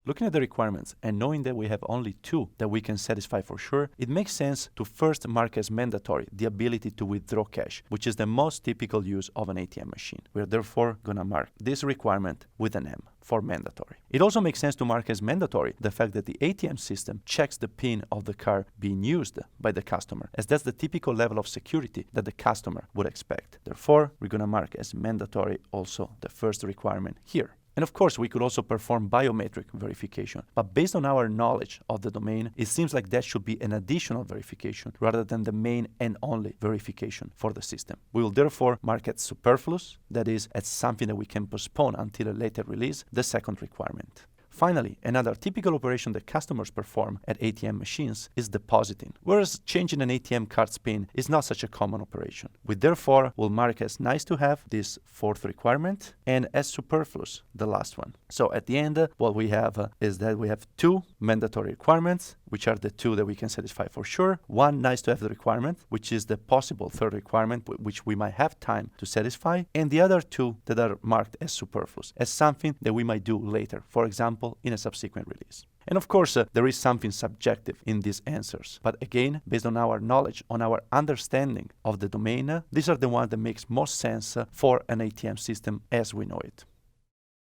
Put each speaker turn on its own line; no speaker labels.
Looking at the requirements and knowing that we have only two that we can satisfy for sure, it makes sense to first mark as mandatory the ability to withdraw cash, which is the most typical use of an ATM machine. We're therefore going to mark this requirement with an M for mandatory. It also makes sense to mark as mandatory the fact that the ATM system checks the PIN of the card being used by the customer, as that's the typical level of security that the customer would expect. Therefore, we're going to mark as mandatory also the first requirement here. And of course, we could also perform biometric verification. But based on our knowledge of the domain, it seems like that should be an additional verification rather than the main and only verification for the system. We will therefore mark as superfluous, that is, as something that we can postpone until a later release, the second requirement. Finally, another typical operation that customers perform at ATM machines is depositing, whereas changing an ATM card's PIN is not such a common operation. We therefore will mark as nice to have this fourth requirement and as superfluous the last one. So at the end, what we have is that we have two mandatory requirements, which are the two that we can satisfy for sure. One nice to have the requirement, which is the possible third requirement, which we might have time to satisfy, and the other two that are marked as superfluous, as something that we might do later, for example, in a subsequent release. And of course, there is something subjective in these answers. But again, based on our knowledge, on our understanding of the domain, these are the ones that makes most sense for an ATM system as we know it.